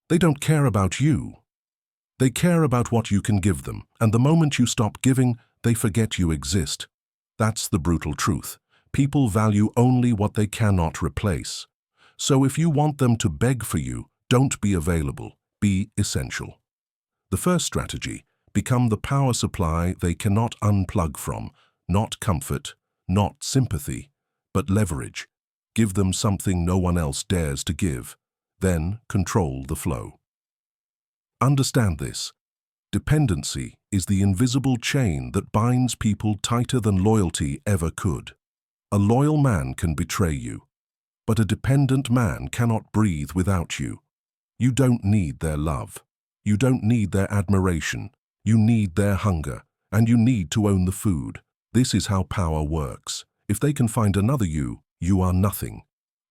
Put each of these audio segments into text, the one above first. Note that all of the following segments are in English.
They don't care about you. They care about what you can give them, and the moment you stop giving, they forget you exist. That's the brutal truth. People value only what they cannot replace. So if you want them to beg for you, don't be available, be essential. The first strategy, become the power supply they cannot unplug from, not comfort, not sympathy, but leverage. Give them something no one else dares to give. Then control the flow. Understand this. Dependency is the invisible chain that binds people tighter than loyalty ever could. A loyal man can betray you, but a dependent man cannot breathe without you. You don't need their love. You don't need their admiration. You need their hunger, and you need to own the food. This is how power works. If they can find another you, you are nothing.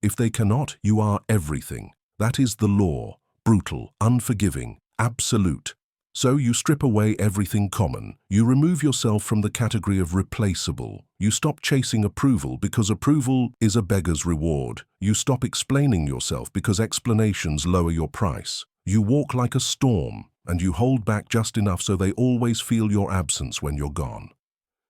If they cannot, you are everything. That is the law, brutal, unforgiving, absolute. So you strip away everything common. You remove yourself from the category of replaceable. You stop chasing approval because approval is a beggar's reward. You stop explaining yourself because explanations lower your price. You walk like a storm, and you hold back just enough so they always feel your absence when you're gone.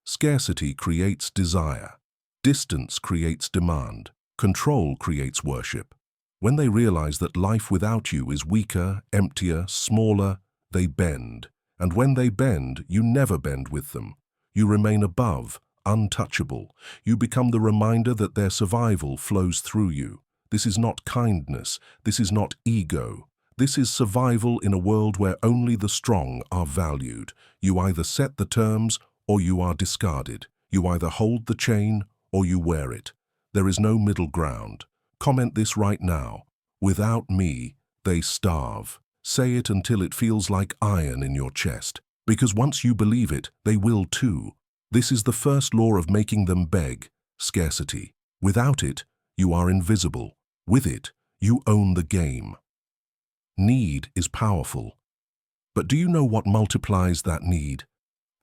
Scarcity creates desire. Distance creates demand. Control creates worship. When they realize that life without you is weaker, emptier, smaller, they bend. And when they bend, you never bend with them. You remain above, untouchable. You become the reminder that their survival flows through you. This is not kindness. This is not ego. This is survival in a world where only the strong are valued. You either set the terms or you are discarded. You either hold the chain or you wear it. There is no middle ground. Comment this right now. Without me, they starve. Say it until it feels like iron in your chest. Because once you believe it, they will too. This is the first law of making them beg, scarcity. Without it, you are invisible. With it, you own the game. Need is powerful. But do you know what multiplies that need?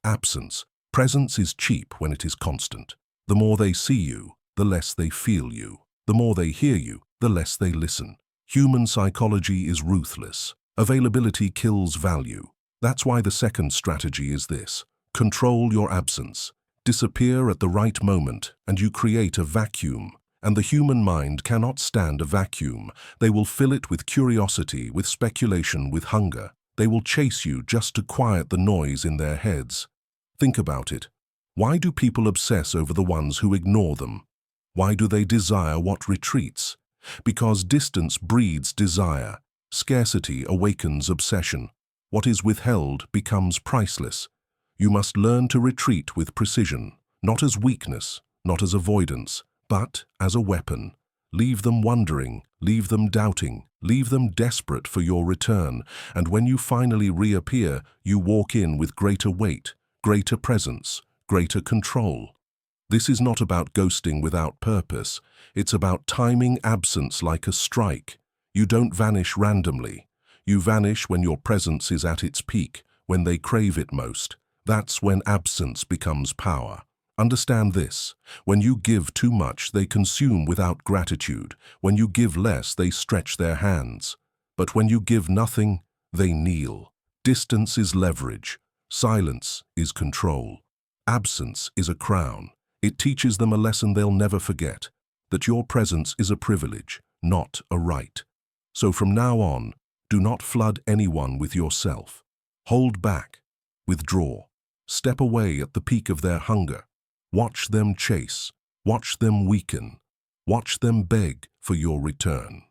Absence. Presence is cheap when it is constant. The more they see you, the less they feel you. The more they hear you, the less they listen. Human psychology is ruthless. Availability kills value. That's why the second strategy is this. Control your absence. Disappear at the right moment, and you create a vacuum. And the human mind cannot stand a vacuum. They will fill it with curiosity, with speculation, with hunger. They will chase you just to quiet the noise in their heads. Think about it. Why do people obsess over the ones who ignore them? Why do they desire what retreats? Because distance breeds desire. Scarcity awakens obsession. What is withheld becomes priceless. You must learn to retreat with precision, not as weakness, not as avoidance, but as a weapon. Leave them wondering, leave them doubting, leave them desperate for your return, and when you finally reappear, you walk in with greater weight, greater presence, greater control. This is not about ghosting without purpose. It's about timing absence like a strike. You don't vanish randomly. You vanish when your presence is at its peak, when they crave it most. That's when absence becomes power. Understand this. When you give too much, they consume without gratitude. When you give less, they stretch their hands. But when you give nothing, they kneel. Distance is leverage. Silence is control. Absence is a crown. It teaches them a lesson they'll never forget, that your presence is a privilege, not a right. So from now on, do not flood anyone with yourself. Hold back, withdraw, step away at the peak of their hunger. Watch them chase, watch them weaken, watch them beg for your return.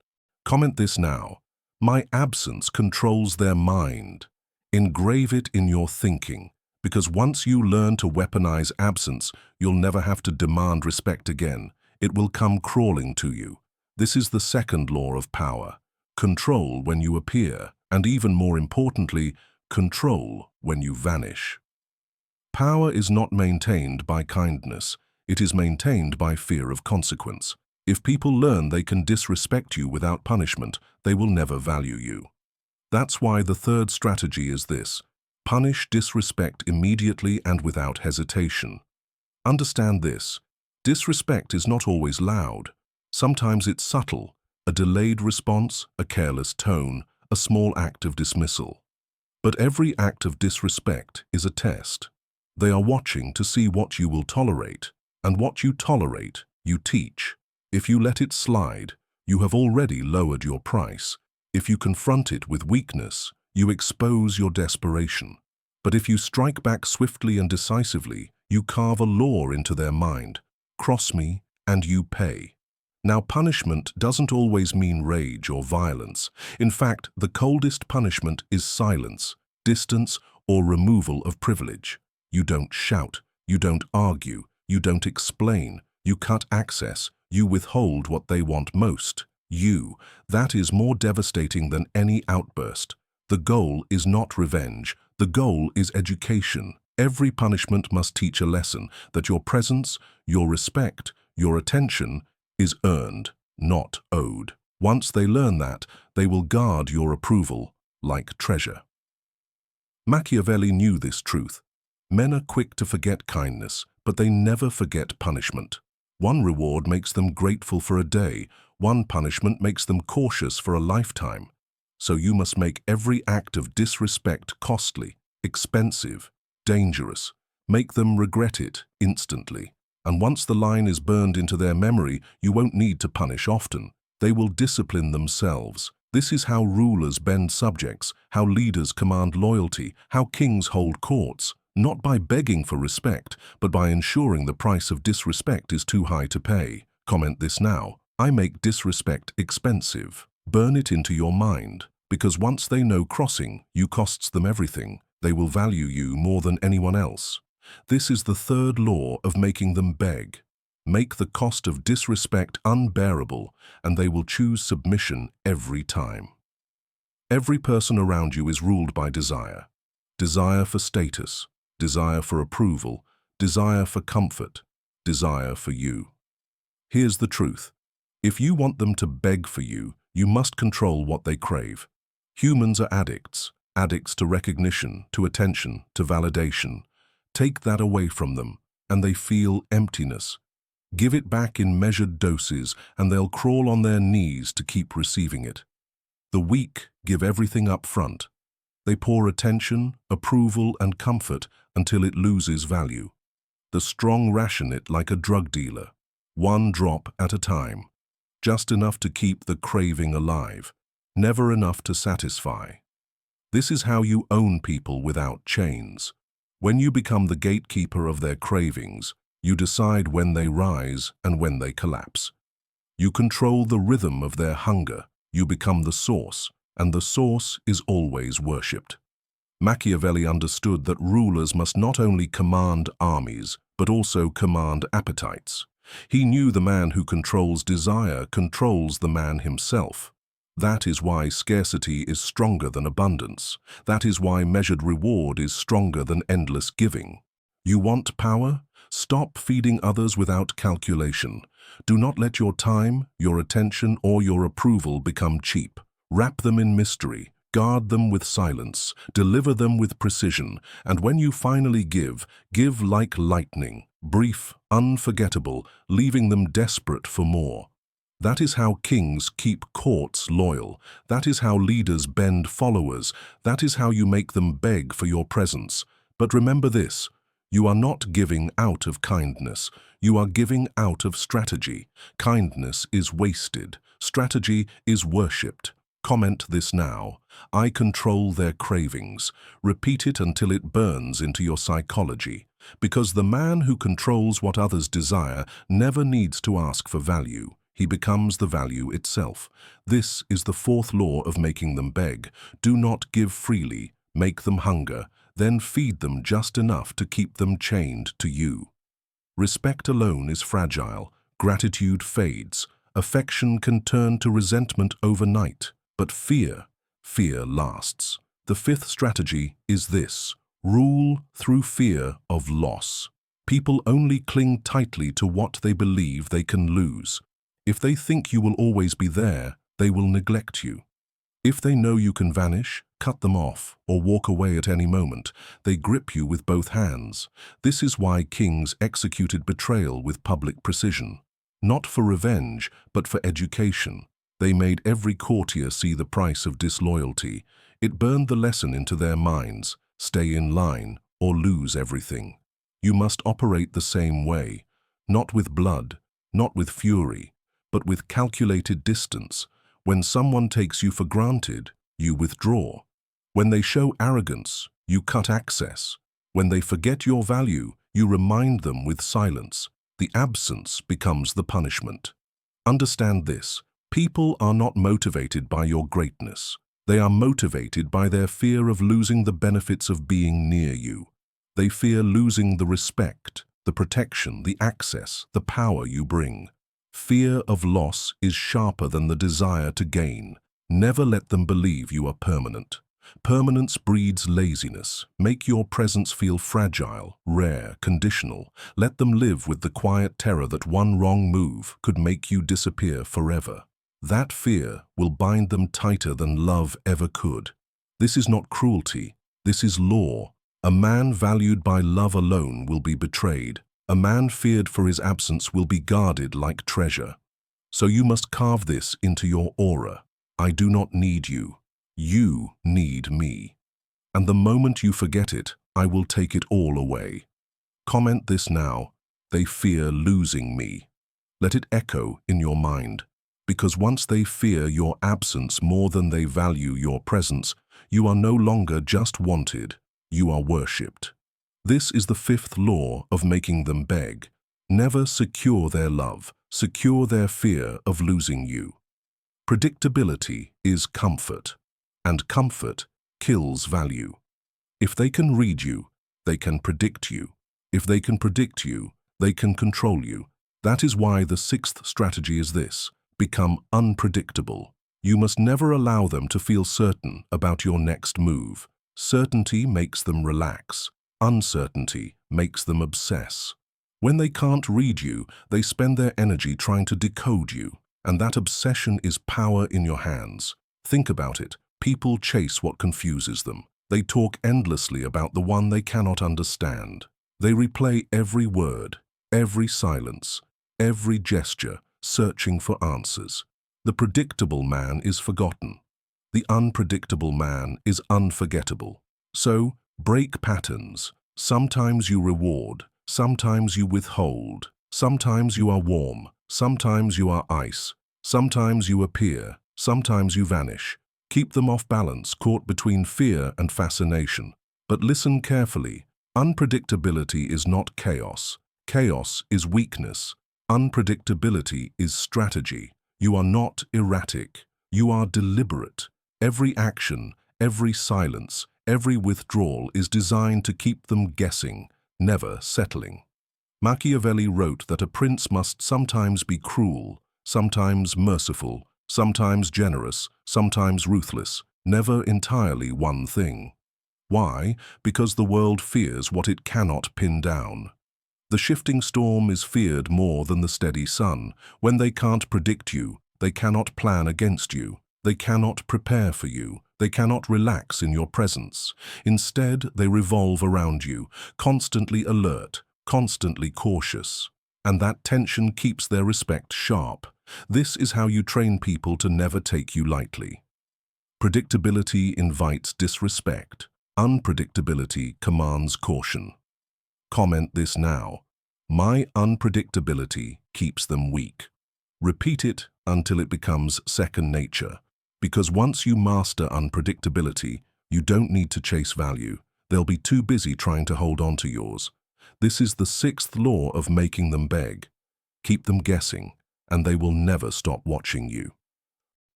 Comment this now. My absence controls their mind. Engrave it in your thinking, because once you learn to weaponize absence, you'll never have to demand respect again. It will come crawling to you. This is the second law of power. Control when you appear, and even more importantly, control when you vanish. Power is not maintained by kindness. It is maintained by fear of consequence. If people learn they can disrespect you without punishment, they will never value you. That's why the third strategy is this. Punish disrespect immediately and without hesitation. Understand this. Disrespect is not always loud. Sometimes it's subtle. A delayed response, a careless tone, a small act of dismissal. But every act of disrespect is a test. They are watching to see what you will tolerate, and what you tolerate, you teach. If you let it slide, you have already lowered your price. If you confront it with weakness, you expose your desperation. But if you strike back swiftly and decisively, you carve a law into their mind. Cross me, and you pay. Now, punishment doesn't always mean rage or violence. In fact, the coldest punishment is silence, distance, or removal of privilege. You don't shout, you don't argue, you don't explain, you cut access, you withhold what they want most. That is more devastating than any outburst. The goal is not revenge, the goal is education. Every punishment must teach a lesson that your presence, your respect, your attention is earned, not owed. Once they learn that, they will guard your approval like treasure. Machiavelli knew this truth. Men are quick to forget kindness, but they never forget punishment. One reward makes them grateful for a day, one punishment makes them cautious for a lifetime. So you must make every act of disrespect costly, expensive, dangerous. Make them regret it instantly. And once the line is burned into their memory, you won't need to punish often. They will discipline themselves. This is how rulers bend subjects, how leaders command loyalty, how kings hold courts. Not by begging for respect, but by ensuring the price of disrespect is too high to pay. Comment this now. I make disrespect expensive. Burn it into your mind, because once they know crossing you costs them everything, they will value you more than anyone else. This is the third law of making them beg. Make the cost of disrespect unbearable, and they will choose submission every time. Every person around you is ruled by desire. Desire for status, desire for approval, desire for comfort, desire for you. Here's the truth. If you want them to beg for you, you must control what they crave. Humans are addicts to recognition, to attention, to validation. Take that away from them, and they feel emptiness. Give it back in measured doses, and they'll crawl on their knees to keep receiving it. The weak give everything up front. They pour attention, approval, and comfort until it loses value. The strong ration it like a drug dealer, one drop at a time. Just enough to keep the craving alive, never enough to satisfy. This is how you own people without chains. When you become the gatekeeper of their cravings, you decide when they rise and when they collapse. You control the rhythm of their hunger, you become the source, and the source is always worshipped. Machiavelli understood that rulers must not only command armies, but also command appetites. He knew the man who controls desire controls the man himself. That is why scarcity is stronger than abundance. That is why measured reward is stronger than endless giving. You want power? Stop feeding others without calculation. Do not let your time, your attention, or your approval become cheap. Wrap them in mystery. Guard them with silence. Deliver them with precision. And when you finally give like lightning. Brief, unforgettable, leaving them desperate for more. That is how kings keep courts loyal. That is how leaders bend followers. That is how you make them beg for your presence. But remember this, you are not giving out of kindness. You are giving out of strategy. Kindness is wasted. Strategy is worshipped. Comment this now. I control their cravings. Repeat it until it burns into your psychology. Because the man who controls what others desire never needs to ask for value. He becomes the value itself. This is the fourth law of making them beg. Do not give freely, make them hunger, then feed them just enough to keep them chained to you. Respect alone is fragile. Gratitude fades. Affection can turn to resentment overnight. But fear lasts. The fifth strategy is this. Rule through fear of loss. People only cling tightly to what they believe they can lose. If they think you will always be there, they will neglect you. If they know you can vanish, cut them off, or walk away at any moment, they grip you with both hands. This is why kings executed betrayal with public precision. Not for revenge, but for education. They made every courtier see the price of disloyalty. It burned the lesson into their minds: stay in line or lose everything. You must operate the same way, not with blood, not with fury, but with calculated distance. When someone takes you for granted, you withdraw. When they show arrogance, you cut access. When they forget your value, you remind them with silence. The absence becomes the punishment. Understand this: people are not motivated by your greatness. They are motivated by their fear of losing the benefits of being near you. They fear losing the respect, the protection, the access, the power you bring. Fear of loss is sharper than the desire to gain. Never let them believe you are permanent. Permanence breeds laziness. Make your presence feel fragile, rare, conditional. Let them live with the quiet terror that one wrong move could make you disappear forever. That fear will bind them tighter than love ever could. This is not cruelty. This is law. A man valued by love alone will be betrayed. A man feared for his absence will be guarded like treasure. So you must carve this into your aura. I do not need you. You need me. And the moment you forget it, I will take it all away. Comment this now: they fear losing me. Let it echo in your mind. Because once they fear your absence more than they value your presence, you are no longer just wanted, you are worshipped. This is the fifth law of making them beg. Never secure their love, secure their fear of losing you. Predictability is comfort, and comfort kills value. If they can read you, they can predict you. If they can predict you, they can control you. That is why the sixth strategy is this: become unpredictable. You must never allow them to feel certain about your next move. Certainty makes them relax. Uncertainty makes them obsess. When they can't read you, they spend their energy trying to decode you, and that obsession is power in your hands. Think about it. People chase what confuses them. They talk endlessly about the one they cannot understand. They replay every word, every silence, every gesture, searching for answers. The predictable man is forgotten. The unpredictable man is unforgettable. So, break patterns. Sometimes you reward, sometimes you withhold, sometimes you are warm, sometimes you are ice, sometimes you appear, sometimes you vanish. Keep them off balance, caught between fear and fascination. But listen carefully. Unpredictability is not chaos. Chaos is weakness. Unpredictability is strategy. You are not erratic. You are deliberate. Every action, every silence, every withdrawal is designed to keep them guessing, never settling. Machiavelli wrote that a prince must sometimes be cruel, sometimes merciful, sometimes generous, sometimes ruthless, never entirely one thing. Why? Because the world fears what it cannot pin down. The shifting storm is feared more than the steady sun. When they can't predict you, they cannot plan against you. They cannot prepare for you. They cannot relax in your presence. Instead, they revolve around you, constantly alert, constantly cautious. And that tension keeps their respect sharp. This is how you train people to never take you lightly. Predictability invites disrespect. Unpredictability commands caution. Comment this now: my unpredictability keeps them weak. Repeat it until it becomes second nature. Because once you master unpredictability, you don't need to chase value. They'll be too busy trying to hold on to yours. This is the sixth law of making them beg. Keep them guessing, and they will never stop watching you.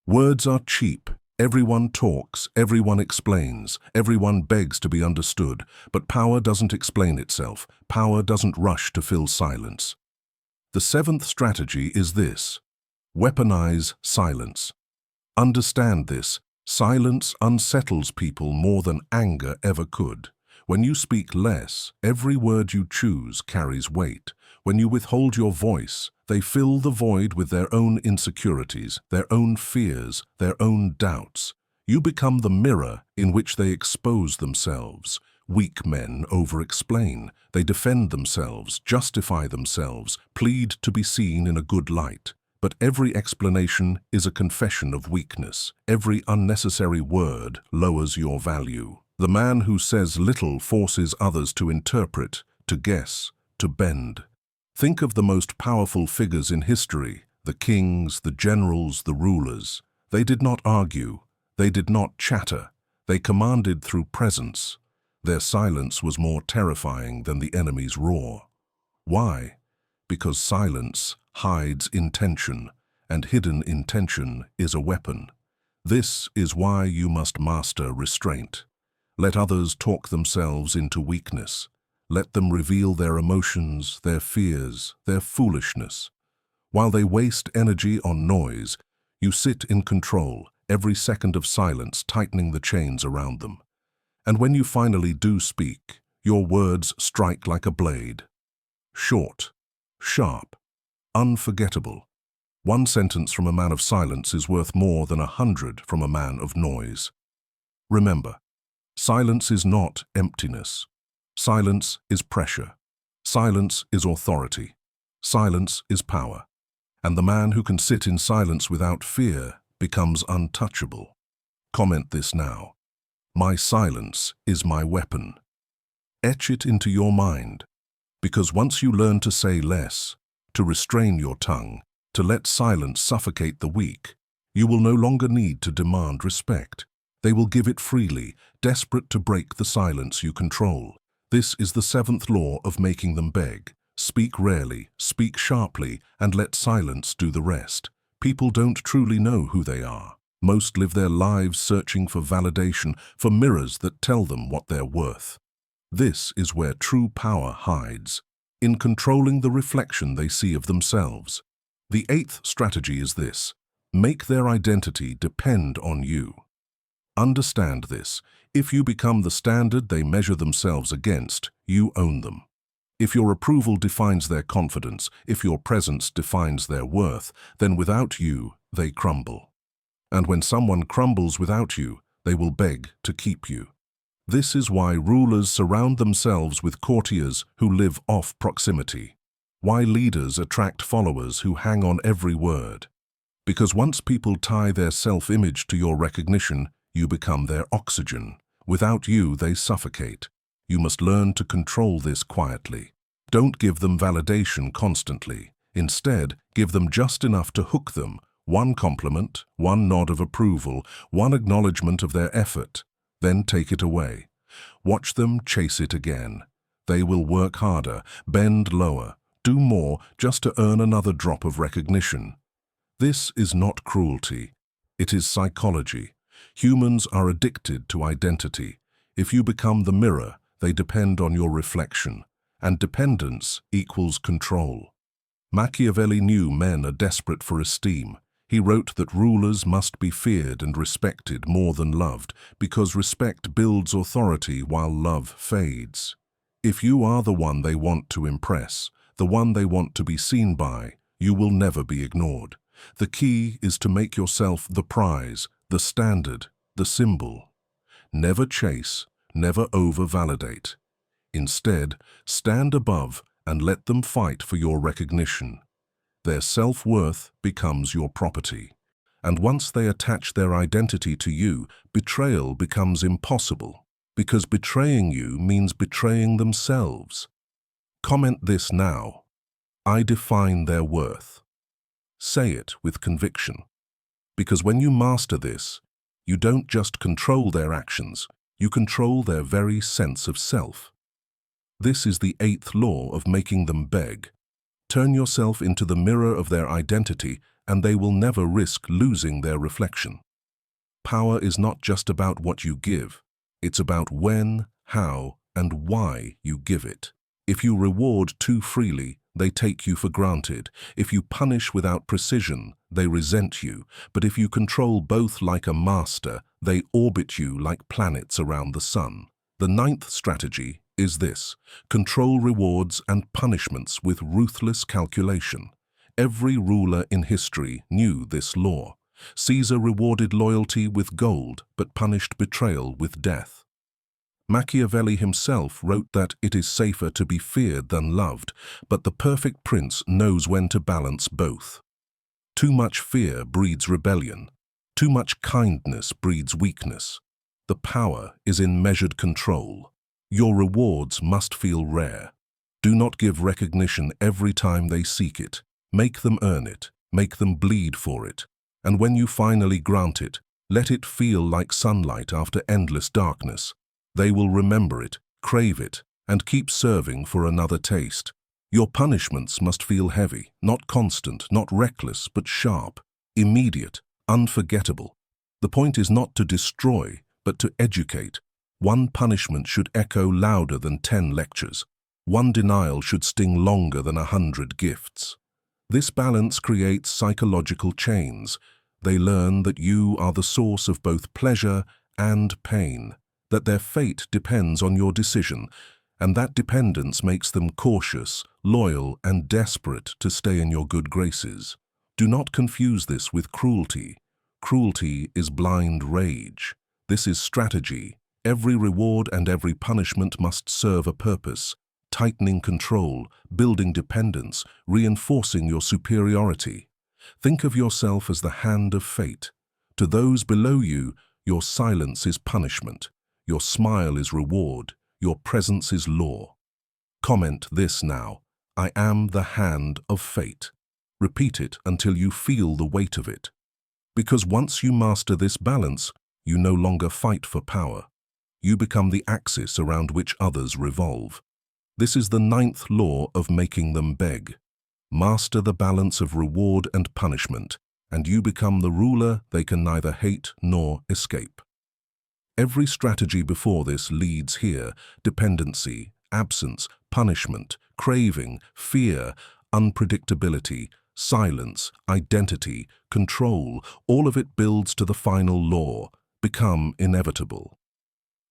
Words are cheap. Everyone talks, everyone explains, everyone begs to be understood, but power doesn't explain itself. Power doesn't rush to fill silence. The seventh strategy is this: weaponize silence. Understand this: silence unsettles people more than anger ever could. When you speak less, every word you choose carries weight. When you withhold your voice, they fill the void with their own insecurities, their own fears, their own doubts. You become the mirror in which they expose themselves. Weak men over-explain. They defend themselves, justify themselves, plead to be seen in a good light. But every explanation is a confession of weakness. Every unnecessary word lowers your value. The man who says little forces others to interpret, to guess, to bend. Think of the most powerful figures in history, the kings, the generals, the rulers. They did not argue. They did not chatter. They commanded through presence. Their silence was more terrifying than the enemy's roar. Why? Because silence hides intention, and hidden intention is a weapon. This is why you must master restraint. Let others talk themselves into weakness. Let them reveal their emotions, their fears, their foolishness. While they waste energy on noise, you sit in control, every second of silence tightening the chains around them. And when you finally do speak, your words strike like a blade. Short, sharp, unforgettable. One sentence from a man of silence is worth more than 100 from a man of noise. Remember, silence is not emptiness. Silence is pressure. Silence is authority. Silence is power. And the man who can sit in silence without fear becomes untouchable. Comment this now. My silence is my weapon. Etch it into your mind, because once you learn to say less, to restrain your tongue, to let silence suffocate the weak, you will no longer need to demand respect. They will give it freely, desperate to break the silence you control. This is the 7th law of making them beg. Speak rarely, speak sharply, and let silence do the rest. People don't truly know who they are. Most live their lives searching for validation, for mirrors that tell them what they're worth. This is where true power hides, in controlling the reflection they see of themselves. The 8th strategy is this: make their identity depend on you. Understand this. If you become the standard they measure themselves against, you own them. If your approval defines their confidence, if your presence defines their worth, then without you, they crumble. And when someone crumbles without you, they will beg to keep you. This is why rulers surround themselves with courtiers who live off proximity. Why leaders attract followers who hang on every word. Because once people tie their self-image to your recognition, you become their oxygen. Without you, they suffocate. You must learn to control this quietly. Don't give them validation constantly. Instead, give them just enough to hook them. One compliment, one nod of approval, one acknowledgement of their effort. Then take it away. Watch them chase it again. They will work harder, bend lower, do more just to earn another drop of recognition. This is not cruelty. It is psychology. Humans are addicted to identity. If you become the mirror, they depend on your reflection. And dependence equals control. Machiavelli knew men are desperate for esteem. He wrote that rulers must be feared and respected more than loved, because respect builds authority while love fades. If you are the one they want to impress, the one they want to be seen by, you will never be ignored. The key is to make yourself the prize, the standard, the symbol. Never chase, never over-validate. Instead, stand above and let them fight for your recognition. Their self-worth becomes your property. And once they attach their identity to you, betrayal becomes impossible, because betraying you means betraying themselves. Comment this now. I define their worth. Say it with conviction. Because when you master this, you don't just control their actions, you control their very sense of self. This is the 8th law of making them beg. Turn yourself into the mirror of their identity, and they will never risk losing their reflection. Power is not just about what you give. It's about when, how, and why you give it. If you reward too freely, they take you for granted. If you punish without precision, they resent you. But if you control both like a master, they orbit you like planets around the sun. The 9th strategy is this: control rewards and punishments with ruthless calculation. Every ruler in history knew this law. Caesar rewarded loyalty with gold, but punished betrayal with death. Machiavelli himself wrote that it is safer to be feared than loved, but the perfect prince knows when to balance both. Too much fear breeds rebellion. Too much kindness breeds weakness. The power is in measured control. Your rewards must feel rare. Do not give recognition every time they seek it. Make them earn it. Make them bleed for it. And when you finally grant it, let it feel like sunlight after endless darkness. They will remember it, crave it, and keep serving for another taste. Your punishments must feel heavy, not constant, not reckless, but sharp, immediate, unforgettable. The point is not to destroy, but to educate. One punishment should echo louder than 10 lectures. One denial should sting longer than 100 gifts. This balance creates psychological chains. They learn that you are the source of both pleasure and pain, that their fate depends on your decision, and that dependence makes them cautious, loyal, and desperate to stay in your good graces. Do not confuse this with cruelty. Cruelty is blind rage. This is strategy. Every reward and every punishment must serve a purpose, tightening control, building dependence, reinforcing your superiority. Think of yourself as the hand of fate. To those below you, your silence is punishment. Your smile is reward. Your presence is law. Comment this now. I am the hand of fate. Repeat it until you feel the weight of it. Because once you master this balance, you no longer fight for power. You become the axis around which others revolve. This is the 9th law of making them beg. Master the balance of reward and punishment, and you become the ruler they can neither hate nor escape. Every strategy before this leads here: dependency, absence, punishment, craving, fear, unpredictability, silence, identity, control. All of it builds to the final law: become inevitable.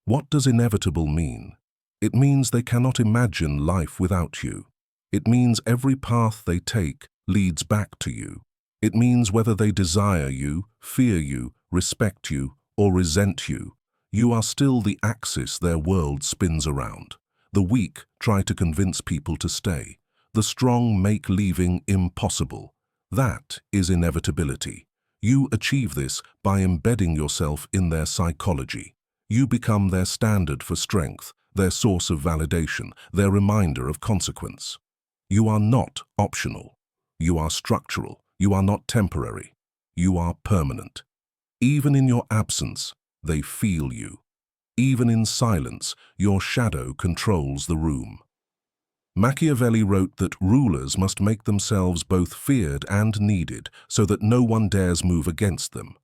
What does inevitable mean? It means they cannot imagine life without you. It means every path they take leads back to you. It means whether they desire you, fear you, respect you, or resent you, you are still the axis their world spins around. The weak try to convince people to stay. The strong make leaving impossible. That is inevitability. You achieve this by embedding yourself in their psychology. You become their standard for strength, their source of validation, their reminder of consequence. You are not optional. You are structural. You are not temporary. You are permanent. Even in your absence, they feel you. Even in silence, your shadow controls the room. Machiavelli wrote that rulers must make themselves both feared and needed so that no one dares move against them.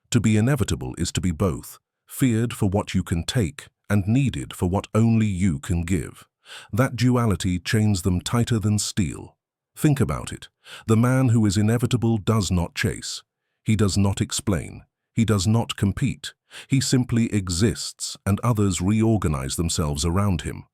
To be inevitable is to be both, feared for what you can take and needed for what only you can give. That duality chains them tighter than steel. Think about it. The man who is inevitable does not chase. He does not explain. He does not compete. He simply exists, and others reorganize themselves around him.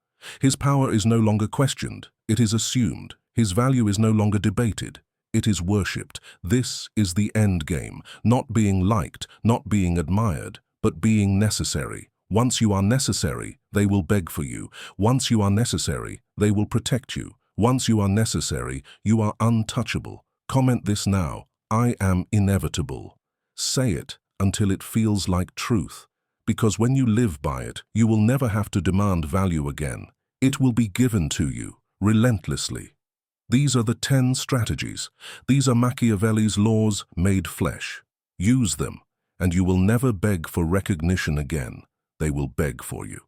His power is no longer questioned. It is assumed. His value is no longer debated. It is worshipped. This is the end game, not being liked, not being admired, but being necessary. Once you are necessary, they will beg for you. Once you are necessary, they will protect you. Once you are necessary, you are untouchable. Comment this now. I am inevitable. Say it until it feels like truth, because when you live by it, you will never have to demand value again. It will be given to you, relentlessly. These are the 10 strategies. These are Machiavelli's laws made flesh. Use them, and you will never beg for recognition again. They will beg for you.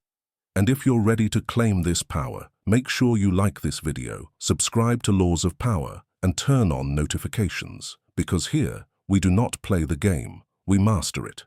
And if you're ready to claim this power, make sure you like this video, subscribe to Laws of Power, and turn on notifications, because here, we do not play the game. We master it.